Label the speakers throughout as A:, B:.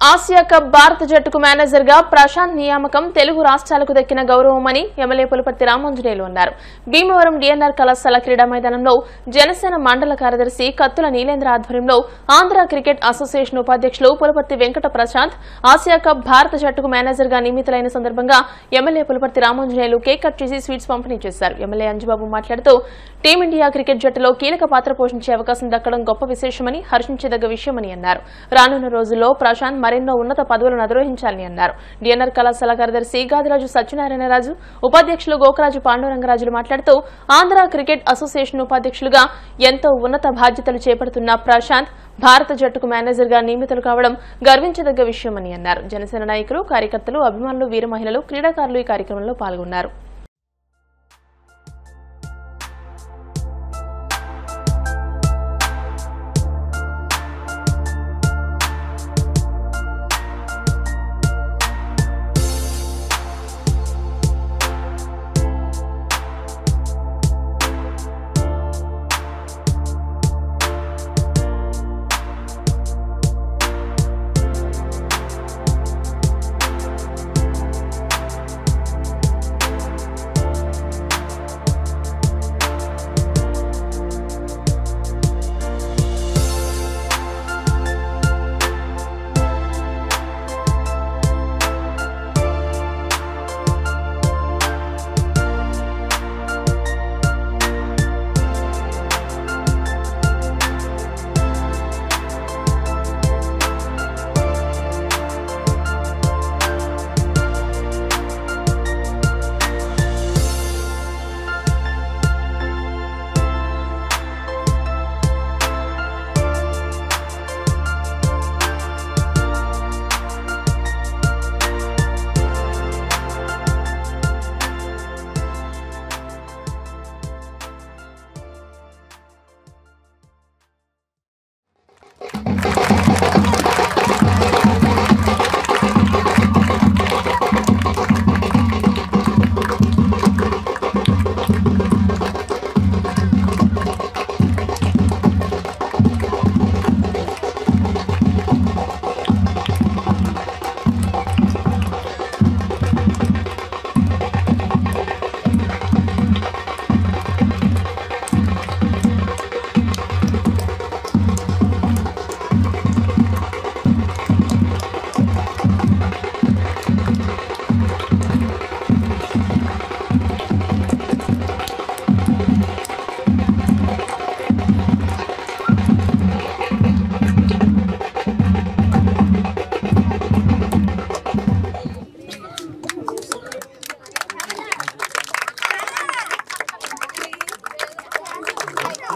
A: Asia cup భారత జట్టుకు manager గా ప్రశాంత్ నియామకం తెలుగు రాష్ట్రాలకు దక్కిన గౌరవమని ఎమ్మెల్యే పులపర్తి రామాంజనేయులు అన్నారు. భీమవరం డిఎన్ఆర్ కళాశాల క్రీడా మైదానంలో జనసేన మండల కార్యదర్శి కత్తుల నీలేంద్ర ఆధ్వర్యంలో ఆంధ్ర క్రికెట్ అసోసియేషన్ ఉపాధ్యక్షులు పులపర్తి వెంకట ప్రశాంత్ ఆసియా కప్ భారత జట్టుకు మేనేజర్ గా నియమితులైన సందర్భంగా MLA Pulaparthi Ramanjaneyulu cake cut చేసి స్వీట్స్ పంపిణీ చేశారు. ఎమ్మెల్యే అంజబాబు మాట్లాడుతూ టీమిండియా క్రికెట్ జట్టులో కీలక పాత్ర పోషించే అవకాశం దక్కడం గొప్ప విశేషమని, హర్షించదగ్గ విషయమని అన్నారు. రానున్న రోజుల్లో ప్రశాంత్ మరెన్నో ఉన్నత పదవులను అధిరోహించాలని అన్నారు. డిఎన్ఆర్ కళాశాల కార్యదర్శి గాదిరాజు సత్యనారాయణరాజు, ఉపాధ్యక్షులు గోకరాజు పాండురంగరాజులు మాట్లాడుతూ ఆంధ్ర క్రికెట్ అసోసియేషన్ ఉపాధ్యక్షులుగా ఎంతో ఉన్నత బాధ్యతలు చేపడుతున్న ప్రశాంత్ భారత జట్టుకు మేనేజర్ గా నియమితులు కావడం గర్వించదగ్గ విషయమని అన్నారు. జనసేన నాయకులు, కార్యకర్తలు, అభిమానులు, వీర మహిళలు, క్రీడాకారులు ఈ కార్యక్రమంలో పాల్గొన్నారు.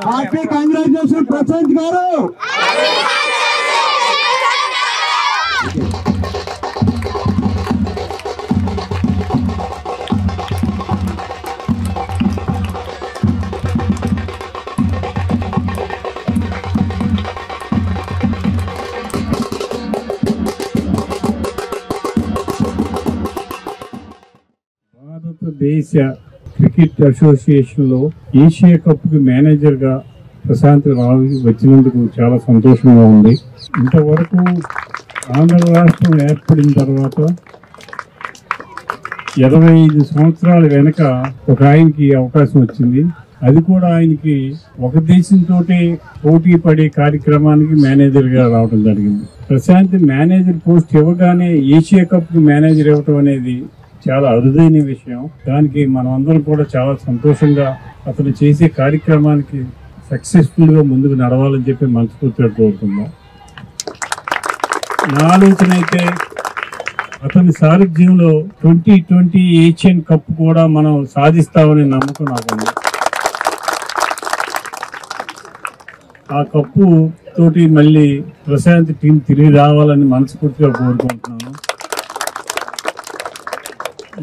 B: హ్యాపీ కంగ్రాచులేషన్ ప్రశాంత్ గారు.
C: భారతదేశ క్రికెట్ అసోసియేషన్ లో ఏషియా కప్ కి మేనేజర్ గా ప్రశాంత్ రావు వచ్చినందుకు చాలా సంతోషంగా ఉంది. ఇంతవరకు ఆంధ్ర రాష్ట్రం ఏర్పడిన తర్వాత 25 సంవత్సరాల వెనక ఒక ఆయనకి అవకాశం వచ్చింది. అది కూడా ఆయనకి ఒక దేశంతో పోటీ పడే కార్యక్రమానికి మేనేజర్ గా రావడం జరిగింది. ప్రశాంత్ మేనేజర్ పోస్ట్ ఇవ్వగానే ఏషియా కప్ కి మేనేజర్ ఇవ్వటం అనేది చాలా అరుదైన విషయం. దానికి మనం అందరం కూడా చాలా సంతోషంగా అతను చేసే కార్యక్రమానికి సక్సెస్ఫుల్ గా ముందుకు నడవాలని చెప్పి మనస్ఫూర్తిగా కోరుకుందాం. నా ఆలోచన అయితే అతని సారథ్యంలో 2020 ఏషియన్ కప్ కూడా మనం సాధిస్తామనే నమ్మకం నాకుంది. ఆ కప్పు తోటి మళ్ళీ ప్రశాంత్ టీం తిరిగి రావాలని మనస్ఫూర్తిగా కోరుకుంటున్నాను.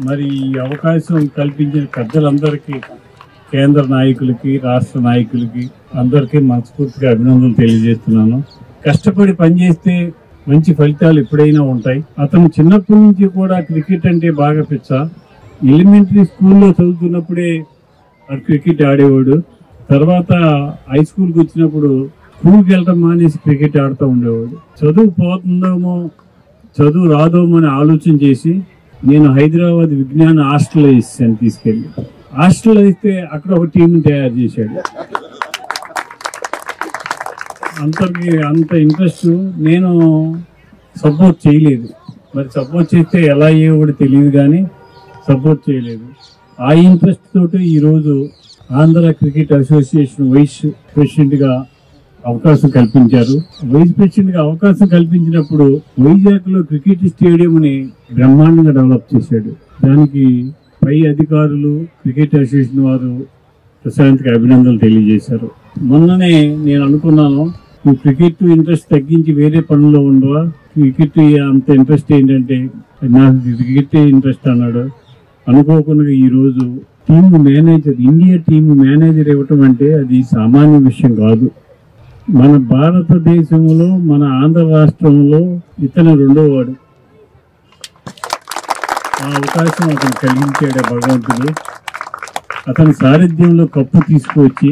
C: మరి ఈ అవకాశం కల్పించిన పెద్దలందరికీ, కేంద్ర నాయకులకి, రాష్ట్ర నాయకులకి అందరికీ మనస్ఫూర్తిగా అభినందనలు తెలియజేస్తున్నాను. కష్టపడి పనిచేస్తే మంచి ఫలితాలు ఎప్పుడైనా ఉంటాయి. అతను చిన్నప్పటి నుంచి కూడా క్రికెట్ అంటే బాగా పిచ్చ. ఎలిమెంటరీ స్కూల్లో చదువుతున్నప్పుడే క్రికెట్ ఆడేవాడు. తర్వాత హై స్కూల్కి వచ్చినప్పుడు స్కూల్కి వెళ్ళడం మానేసి క్రికెట్ ఆడుతూ ఉండేవాడు. చదువు పోతుందేమో చదువు రాదోమని ఆలోచన చేసి నేను హైదరాబాద్ విజ్ఞాన హాస్టల్ వేసాను. తీసుకెళ్ళి హాస్టల్ అయితే అక్కడ ఒక టీంని తయారు చేశాడు. అంత ఇంట్రెస్ట్ నేను సపోర్ట్ చేయలేదు. మరి సపోర్ట్ చేస్తే ఎలా అయ్యో కూడా తెలియదు, కానీ సపోర్ట్ చేయలేదు. ఆ ఇంట్రెస్ట్ తోటి ఈరోజు ఆంధ్ర క్రికెట్ అసోసియేషన్ వైస్ ప్రెసిడెంట్గా అవకాశం కల్పించారు. వైస్ ప్రెసిడెంట్గా అవకాశం కల్పించినప్పుడు వైజాగ్లో క్రికెట్ స్టేడియంని బ్రహ్మాండంగా డెవలప్ చేశాడు. దానికి పై అధికారులు, క్రికెట్ అసోసియేషన్ వారు ప్రశాంత్కి అభినందనలు తెలియజేశారు. మొన్ననే నేను అనుకున్నాను, నువ్వు క్రికెట్ ఇంట్రెస్ట్ తగ్గించి వేరే పనుల్లో ఉండవా, క్రికెట్ అంత ఇంట్రెస్ట్ ఏంటంటే నాకు క్రికెట్ ఇంట్రెస్ట్ అన్నాడు. అనుకోకుండా ఈరోజు team manager, India team manager ఇవ్వటం అంటే అది సామాన్య విషయం కాదు. మన భారతదేశంలో, మన ఆంధ్ర రాష్ట్రంలో ఇతను రెండోవాడు. ఆ అవకాశం అతను కలిగించాడు భగవంతుడు. అతని సారథ్యంలో కప్పు తీసుకువచ్చి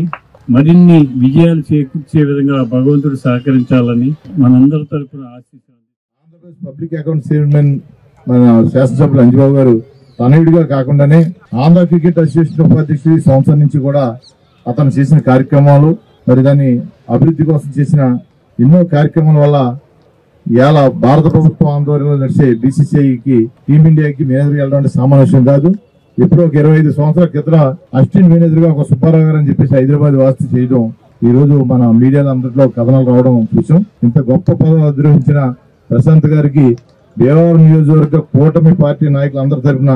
C: మరిన్ని విజయాలు చేకూర్చే విధంగా భగవంతుడు సహకరించాలని మనందరి తరఫున ఆశిస్తున్నాను.
D: ఆంధ్రప్రదేశ్ పబ్లిక్ అకౌంట్స్ చైర్మన్ మన శాసనసభ్యులు అంజబాబు గారు తనయుడిగా కాకుండానే ఆంధ్ర క్రికెట్ అసోసియేషన్ ఉపాధ్యక్షుడు సంవత్సరం నుంచి కూడా అతను చేసిన కార్యక్రమాలు, మరి దాన్ని అభివృద్ధి కోసం చేసిన ఎన్నో కార్యక్రమాల వల్ల ఇవాళ భారత ప్రభుత్వం ఆందోళనలో నడిచే బీసీసీఐకి, టీమిండియాకి మేనేజర్ వెళ్ళడం అంటే సామాన్య విషయం కాదు. ఎప్పుడో ఒక 25 సంవత్సరాల క్రితం అసిస్టెంట్ మేనేజర్ గా ఒక సుబ్బారావు గారు అని చెప్పేసి హైదరాబాద్ వాస్తు చేయడం ఈ రోజు మన మీడియాలో అందరిలో కథనాలు రావడం చూసాం. ఇంత గొప్ప పదవి అధిరోహించిన ప్రశాంత్ గారికి భీమవరం నియోజకవర్గ కూటమి పార్టీ నాయకులు అందరి తరఫున,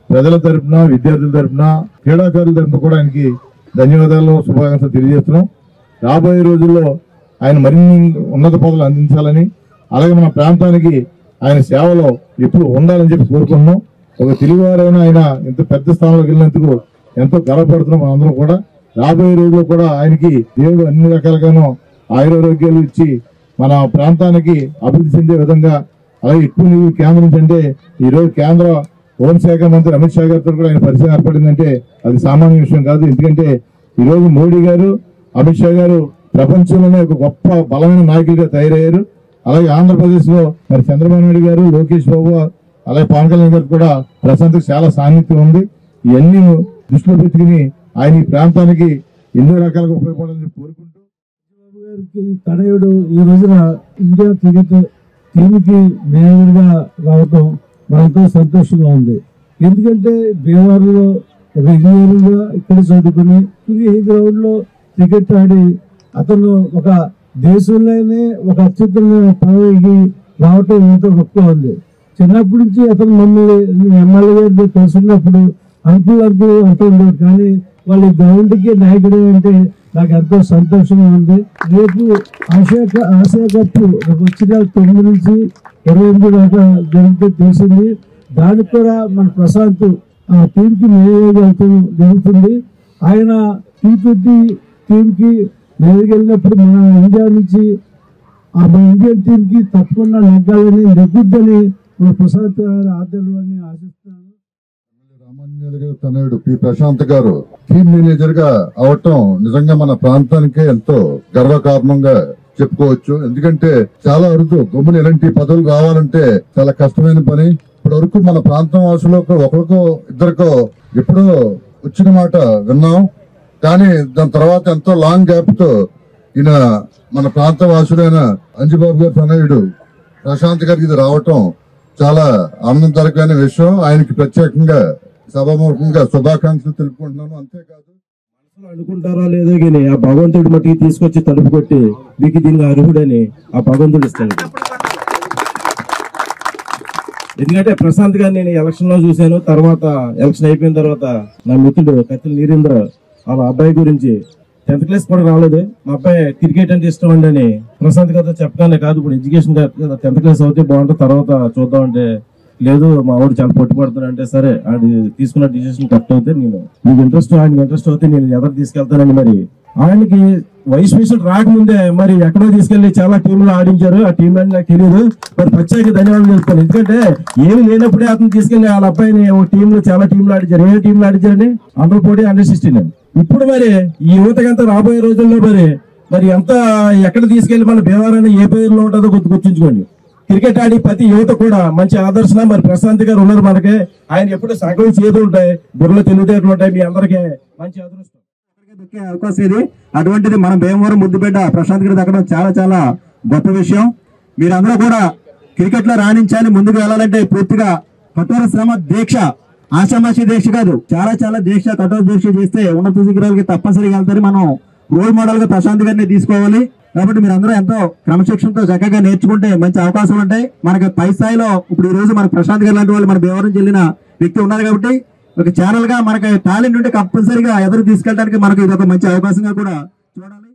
D: ప్రజల తరఫున, విద్యార్థుల తరఫున, క్రీడాకారుల తరఫున కూడా ఆయనకి ధన్యవాదాలు, శుభాకాంక్షలు తెలియజేస్తున్నాం. రాబోయే రోజుల్లో ఆయన మరిన్ని ఉన్నత పదవులు అందించాలని, అలాగే మన ప్రాంతానికి ఆయన సేవలో ఎప్పుడు ఉండాలని చెప్పి కోరుకుంటున్నాం. ఒక తెలుగువారైన ఆయన ఇంత పెద్ద స్థానంలోకి వెళ్ళినందుకు ఎంతో గర్వపడుతున్నాం మనందరం కూడా. రాబోయే రోజుల్లో కూడా ఆయనకి దేవుడు అన్ని రకాలుగానూ ఆయురారోగ్యాలు ఇచ్చి మన ప్రాంతానికి అభివృద్ధి చెందే విధంగా, అలాగే ఎక్కువ నిధులు కేంద్రం నుంచి అంటే ఈ రోజు కేంద్ర హోంశాఖ మంత్రి అమిత్ షా గారితో కూడా ఆయన పరిచయం ఏర్పడిందంటే అది సామాన్య విషయం కాదు. ఎందుకంటే ఈ రోజు మోడీ గారు, అమిత్ షా గారు ప్రపంచంలోనే ఒక గొప్ప బలమైన నాయకులుగా తయారయ్యారు. అలాగే ఆంధ్రప్రదేశ్ లో మరి చంద్రబాబు నాయుడు గారు, లోకేష్ బాబు, అలాగే పవన్ కళ్యాణ్ గారు కూడా ప్రశాంత్కి చాలా సాన్నిధ్యం ఉంది. ఇవన్నీ దృష్టిలో పెట్టుకుని ఆయన ఈ ప్రాంతానికి ఎన్నో రకాలుగా ఉపయోగపడాలని కోరుకుంటూ,
B: తనయుడు ఈ రోజున ఇండియా క్రికెట్ టీంకి మేనేజర్ గా రావటం మనతో సంతోషంగా ఉంది. ఎందుకంటే భీమవరంలో ఒక ఇంజనీరింగ్ గా ఇక్కడ చదువుకుని ఈ గ్రౌండ్ లో క్రికెట్ ఆడి అతను ఒక దేశంలోనే ఒక అత్యుత్తమైన పదవికి రావటం ఎంతో గొప్పగా ఉంది. చిన్నప్పటి నుంచి అతను మమ్మల్ని ఎమ్మెల్యే గారితో తెలుసుకున్నప్పుడు అంకులు అంటుండేది, కానీ వాళ్ళ గ్రౌండ్కి నాయకుడు అంటే నాకు ఎంతో సంతోషంగా ఉంది. రేపు ఆసియా కప్ వచ్చే 9 నుంచి 28 దాకా జరిగితే తెలిసింది. దానికి కూడా మన ప్రశాంత్ ఆ టీంకి మేనేజ్ జరుగుతుంది. ఆయన T20 టీంకి మేనేజ్ వెళ్ళినప్పుడు మన ఇండియా నుంచి మన ఇండియన్ టీంకి తప్పకుండా నెగ్గాలని, నెగ్గుద్దని మన ప్రశాంత్ గారి ఆధ్వర్యాన్ని ఆశిస్తున్నాను.
E: తనయుడు పి ప్రశాంత్ గారు టీమ్ మేనేజర్ గా అవటం నిజంగా మన ప్రాంతానికే ఎంతో గర్వకారణంగా చెప్పుకోవచ్చు. ఎందుకంటే చాలా అరుదు గమ్మున ఇలాంటి పదవులు రావాలంటే చాలా కష్టమైన పని. ఇప్పటి వరకు మన ప్రాంతం వాసులో ఒకరికో ఇద్దరికో ఎప్పుడో వచ్చిన మాట విన్నాం, కానీ దాని తర్వాత ఎంతో లాంగ్ గ్యాప్ తో ఈయన మన ప్రాంత వాసుడైన అంజబాబు గారి తనయుడు ప్రశాంత్ గారికి ఇది రావటం చాలా ఆనందకరమైన విషయం. ఆయనకి ప్రత్యేకంగా సభాముఖంగా శుభాకాంక్షలు తెలుపుకుంటున్నాను. అంతేకాదు,
F: మనసులో అనుకుంటారా లేదో కానీ ఆ భగవంతుడి మట్టికి తీసుకొచ్చి తలుపు కొట్టి మీకు దీనికి అర్హుడని ఆ భగవంతుడు ఇస్తాడు. ఎందుకంటే ప్రశాంత్ గారిని నేను ఎలక్షన్ లో చూశాను. తర్వాత ఎలక్షన్ అయిపోయిన తర్వాత నా మిత్రుడు కత్తిల నీరేంద్ర వాళ్ళ అబ్బాయి గురించి 10th క్లాస్ కూడా రాలేదు, మా అబ్బాయి క్రికెట్ అంటే ఇష్టం అండి అని ప్రశాంత్ గారితో చెప్పగానే కాదు ఇప్పుడు ఎడ్యుకేషన్ 10th క్లాస్ అవుతే బాగుంటుంది తర్వాత చూద్దాం అంటే లేదు మా వాడు చాలా పట్టుబడుతున్నా అంటే సరే అది తీసుకున్న డిసిషన్ కరెక్ట్ అయితే నేను మీకు ఇంట్రెస్ట్ ఆయనకి ఇంట్రెస్ట్ అవుతే నేను ఎదురు తీసుకెళ్తానండి. మరి ఆయనకి వైస్ ప్రెసిడెంట్ రాకముందే మరి ఎక్కడో తీసుకెళ్లి చాలా టీంలు ఆడించారు. ఆ టీంలు అని నాకు తెలియదు, మరి ప్రత్యేక ధన్యవాదాలు చెప్తాను. ఎందుకంటే ఏమి లేనప్పుడే అతను తీసుకెళ్లి వాళ్ళ అబ్బాయిని ఒక టీంలో చాలా టీంలు ఆడించారు. ఏ టీంలు ఆడించారని అండర్ 14, అండర్ 16. ఇప్పుడు మరి ఈ యువతకంతా రాబోయే రోజుల్లో మరి ఎంత ఎక్కడ తీసుకెళ్లి మన భీమవరాన్ని ఏ పేరులో ఉంటుందో గుర్తుంచుకోండి. క్రికెట్ ఆడి ప్రతి యువత కూడా మంచి ఆదర్శన మరి ప్రశాంత్ గారు ఉన్నారు మనకి. ఆయన ఎప్పుడు సగం చేతులు ఉంటాయి, బుర్రలో తెలివితేటలు ఉంటాయి. మీ అందరికీ మంచి అదృష్టం దొరికే అవకాశం ఇది. అటువంటిది మన భీమవరం ముద్దుబిడ్డ ప్రశాంత్ గారి దక్కడం చాలా చాలా గొప్ప విషయం. మీరందరూ కూడా క్రికెట్ లో రాణించాలి, ముందుకు వెళ్ళాలంటే పూర్తిగా కఠోర శ్రమ, దీక్ష, ఆషామాషి దీక్ష కాదు, చాలా చాలా దీక్ష, కఠోర దీక్ష చేస్తే ఉన్నత శిఖరాలకి తప్పనిసరిగా వెళ్తారు. మనం రోల్ మోడల్ గా ప్రశాంత్ గారిని తీసుకోవాలి. కాబట్టి మీరు అందరూ ఎంతో క్రమశిక్షణతో చక్కగా నేర్చుకుంటే మంచి అవకాశాలు ఉంటాయి. మనకి పై స్థాయిలో ఇప్పుడు ఈ రోజు మనకు ప్రశాంత్ గారు లాంటి వాళ్ళు మన భీమవరం చెల్లిన వ్యక్తి ఉన్నారు. కాబట్టి ఒక ఛానల్ గా మనకి టాలెంట్ ఉంటే కంపల్సరీగా ఎదురు తీసుకెళ్ళడానికి మనకి ఇది ఒక మంచి అవకాశంగా కూడా చూడాలి.